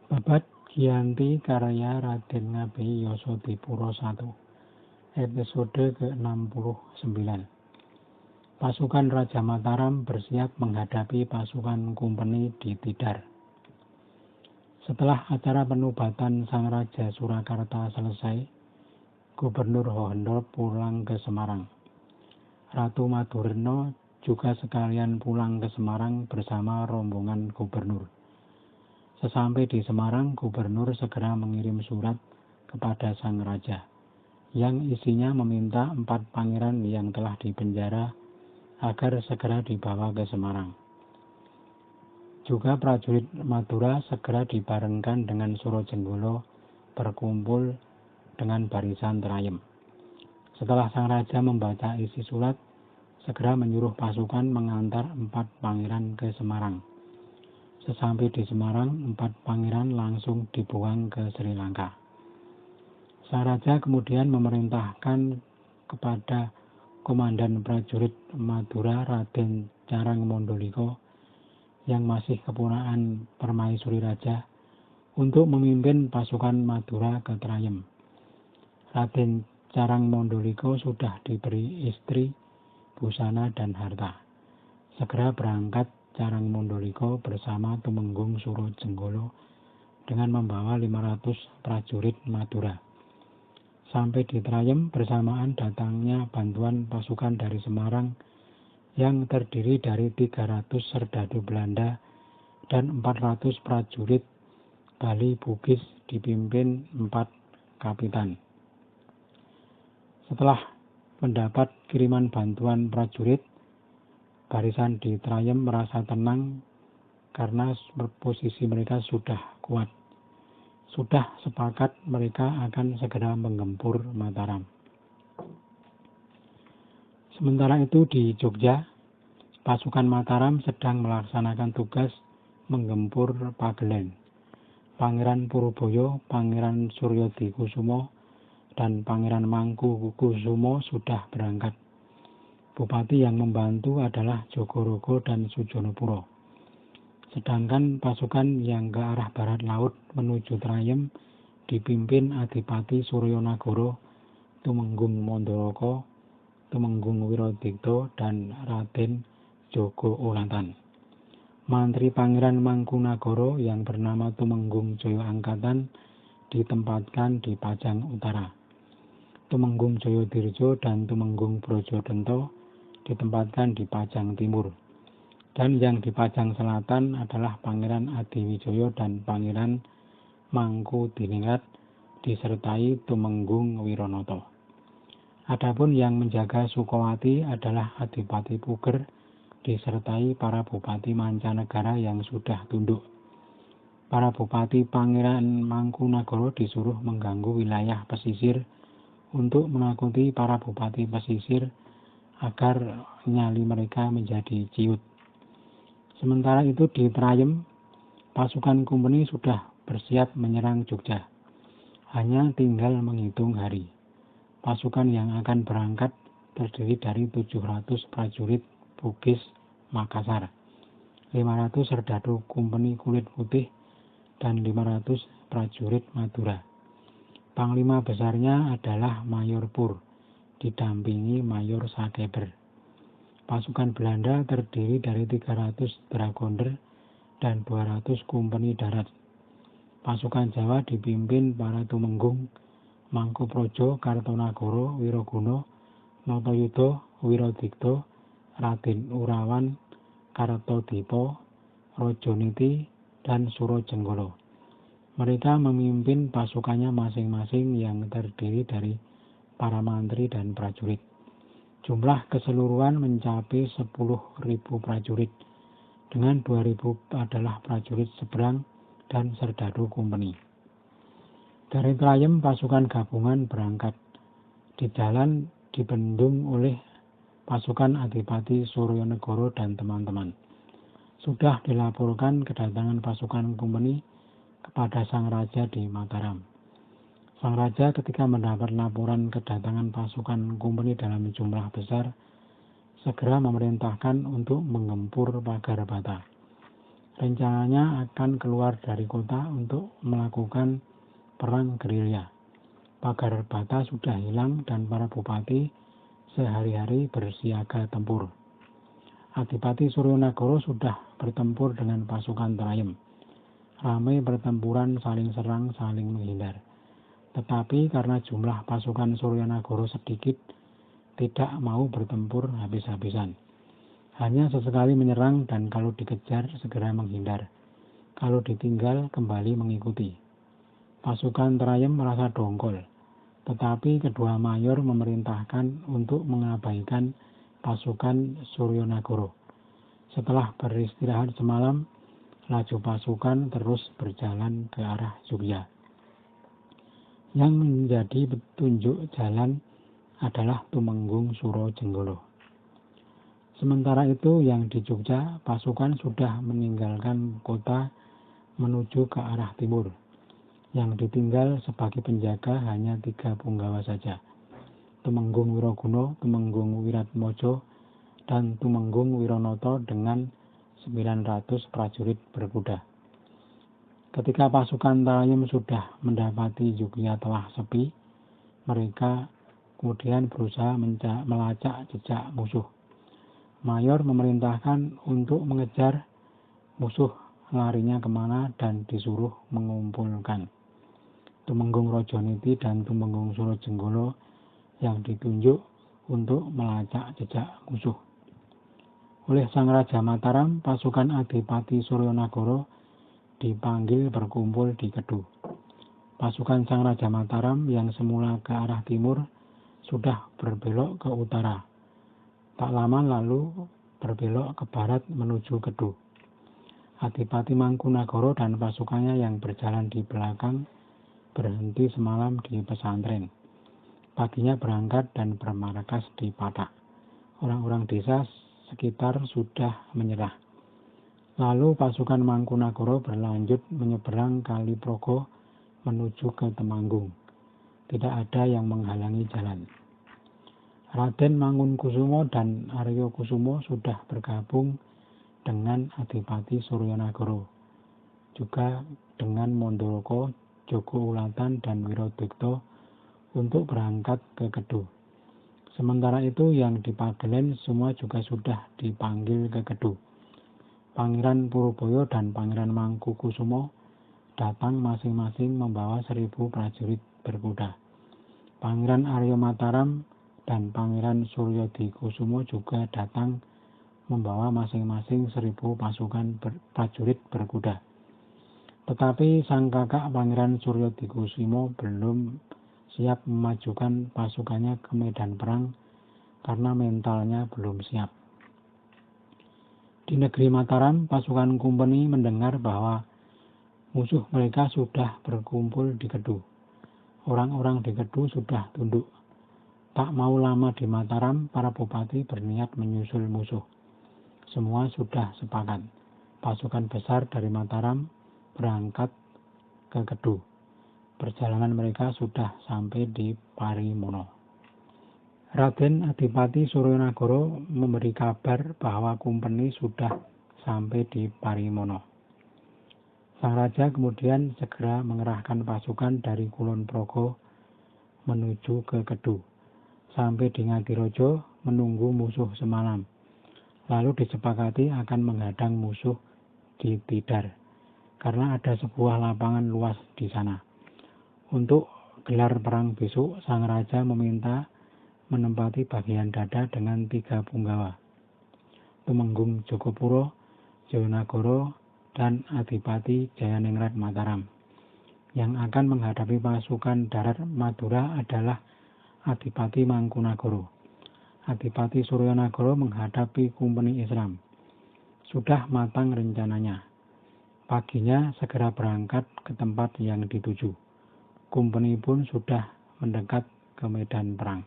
Babad Giyanti karya Raden Ngabei Yasadipura I, episode ke-69. Pasukan Raja Mataram bersiap menghadapi pasukan Kumpeni di Tidar. Setelah acara penobatan Sang Raja Surakarta selesai, Gubernur Hohenlohe pulang ke Semarang. Ratu Madureno juga sekalian pulang ke Semarang bersama rombongan gubernur. Sesampai di Semarang, gubernur segera mengirim surat kepada sang raja, yang isinya meminta 4 pangeran yang telah dipenjara agar segera dibawa ke Semarang. Juga prajurit Madura segera dibarengkan dengan Surojenggolo berkumpul dengan barisan Trayem. Setelah sang raja membaca isi surat, segera menyuruh pasukan mengantar 4 pangeran ke Semarang. Sesampai di Semarang, 4 pangeran langsung dibuang ke Sri Lanka. Sang raja kemudian memerintahkan kepada Komandan Prajurit Madura Raden Carang Mondoliko yang masih keponakan Permaisuri Raja untuk memimpin pasukan Madura ke Trayem. Raden Carang Mondoliko sudah diberi istri, busana, dan harta. Segera berangkat Carang Mondoliko bersama Tumenggung Surojenggolo dengan membawa 500 prajurit Madura. Sampai di Trayem bersamaan datangnya bantuan pasukan dari Semarang yang terdiri dari 300 serdadu Belanda dan 400 prajurit Bali Bugis dipimpin 4 kapitan. Setelah mendapat kiriman bantuan prajurit, barisan di Trayem merasa tenang karena posisi mereka sudah kuat. Sudah sepakat mereka akan segera menggempur Mataram. Sementara itu di Jogja, pasukan Mataram sedang melaksanakan tugas menggempur Pagelen. Pangeran Puruboyo, Pangeran Suryodikusumo, dan Pangeran Mangkukusumo sudah berangkat. Bupati yang membantu adalah Jogorogo dan Sujonopuro. Sedangkan pasukan yang ke arah barat laut menuju Trayem dipimpin Adipati Suryonagoro, Tumenggung Mandoroko, Tumenggung Wirodikto, dan Raden Jogo Olatan. Mantri Pangeran Mangkunagara yang bernama Tumenggung Jaya Angkatan ditempatkan di Pajang Utara. Tumenggung Jayadirjo dan Tumenggung Brojodento ditempatkan di Pajang Timur. Dan yang di Pajang Selatan adalah Pangeran Adiwijoyo dan Pangeran Mangkudiningrat disertai Tumenggung Wiranata. Adapun yang menjaga Sukowati adalah Adipati Puger disertai para bupati mancanegara yang sudah tunduk. Para bupati Pangeran Mangkunagara disuruh mengganggu wilayah pesisir untuk menakuti para bupati pesisir agar nyali mereka menjadi ciut. Sementara itu di Trayem, pasukan Kumpeni sudah bersiap menyerang Jogja. Hanya tinggal menghitung hari. Pasukan yang akan berangkat terdiri dari 700 prajurit Bugis Makassar, 500 serdadu Kumpeni Kulit Putih, dan 500 prajurit Madura. Panglima besarnya adalah Mayor Pur, didampingi Mayor Sakeber. Pasukan Belanda terdiri dari 300 Dragonder dan 200 Kumpeni Darat. Pasukan Jawa dipimpin para Tumenggung, Mangkuprojo, Kartonagoro, Wiroguno, Notoyudo, Wirodikto, Raden Urawan, Kartodipo, Rojoniti, dan Surojenggolo. Mereka memimpin pasukannya masing-masing yang terdiri dari para mantri dan prajurit. Jumlah keseluruhan mencapai 10.000 prajurit, dengan 2.000 adalah prajurit seberang dan serdadu Kumpeni. Dari Trayem pasukan gabungan berangkat. Di jalan dibendung oleh pasukan Adipati Suryonegoro dan teman-teman. Sudah dilaporkan kedatangan pasukan Kumpeni kepada Sang Raja di Mataram. Sang Raja ketika mendapat laporan kedatangan pasukan Kumpeni dalam jumlah besar, segera memerintahkan untuk menggempur Pagar Bata. Rencananya akan keluar dari kota untuk melakukan perang gerilya. Pagar bata sudah hilang dan para bupati sehari-hari bersiaga tempur. Adipati Suryonagara sudah bertempur dengan pasukan Trayem. Ramai pertempuran, saling serang, saling menghindar. Tetapi karena jumlah pasukan Suryonagara sedikit, tidak mau bertempur habis-habisan. Hanya sesekali menyerang dan kalau dikejar segera menghindar. Kalau ditinggal kembali mengikuti. Pasukan Trayem merasa dongkol, tetapi kedua mayor memerintahkan untuk mengabaikan pasukan Suryonagara. Setelah beristirahat semalam, laju pasukan terus berjalan ke arah Yogya. Yang menjadi petunjuk jalan adalah Tumenggung Suro Jenggolo. Sementara itu yang di Jogja, pasukan sudah meninggalkan kota menuju ke arah timur. Yang ditinggal sebagai penjaga hanya 3 punggawa saja. Tumenggung Wiraguna, Tumenggung Wiratmojo, dan Tumenggung Wiranata dengan 900 prajurit berkuda. Ketika pasukan Trayem sudah mendapati Yogya telah sepi, mereka kemudian berusaha melacak jejak musuh. Mayor memerintahkan untuk mengejar musuh larinya kemana dan disuruh mengumpulkan Tumenggung Rajaniti dan Tumenggung Suro Jenggolo yang ditunjuk untuk melacak jejak musuh. Oleh Sang Raja Mataram, pasukan Adipati Suryonagara dipanggil berkumpul di Kedu. Pasukan Sang Raja Mataram yang semula ke arah timur sudah berbelok ke utara. Tak lama lalu berbelok ke barat menuju Kedu. Adipati Mangkunagara dan pasukannya yang berjalan di belakang berhenti semalam di pesantren. Paginya berangkat dan bermarkas di Patak. Orang-orang desa sekitar sudah menyerah. Lalu pasukan Mangkunagara berlanjut menyeberang Kali Progo menuju ke Temanggung. Tidak ada yang menghalangi jalan. Raden Mangunkusumo dan Arya Kusumo sudah bergabung dengan Adipati Suryonagara, juga dengan Mandoroko, Joko Ulatan, dan Wiradikta untuk berangkat ke Kedu. Sementara itu yang di Pagelen semua juga sudah dipanggil ke Kedu. Pangeran Purboyo dan Pangeran Mangkukusumo datang masing-masing membawa 1000 prajurit berkuda. Pangeran Arya Mataram dan Pangeran Suryodikusumo juga datang membawa masing-masing 1000 pasukan prajurit berkuda. Tetapi sang kakak Pangeran Suryodikusumo belum siap memajukan pasukannya ke medan perang karena mentalnya belum siap. Di negeri Mataram, pasukan Kumpeni mendengar bahwa musuh mereka sudah berkumpul di Kedu. Orang-orang di Kedu sudah tunduk. Tak mau lama di Mataram, para bupati berniat menyusul musuh. Semua sudah sepakat. Pasukan besar dari Mataram berangkat ke Kedu. Perjalanan mereka sudah sampai di Parimono. Raden Adipati Suryonagara memberi kabar bahwa Kumpeni sudah sampai di Parimono. Sang raja kemudian segera mengerahkan pasukan dari Kulon Progo menuju ke Kedu. Sampai di Ngadirojo menunggu musuh semalam. Lalu disepakati akan menghadang musuh di Tidar, karena ada sebuah lapangan luas di sana. Untuk gelar perang besok, sang raja meminta menempati bagian dada dengan 3 punggawa, Tumenggung Jogopuro, Jayanagara, dan Adipati Jayaningrat Mataram. Yang akan menghadapi pasukan darat Madura adalah Adipati Mangkunagara. Adipati Suryonagara menghadapi Kumpeni Islam. Sudah matang rencananya. Paginya segera berangkat ke tempat yang dituju. Kumpeni pun sudah mendekat ke medan perang.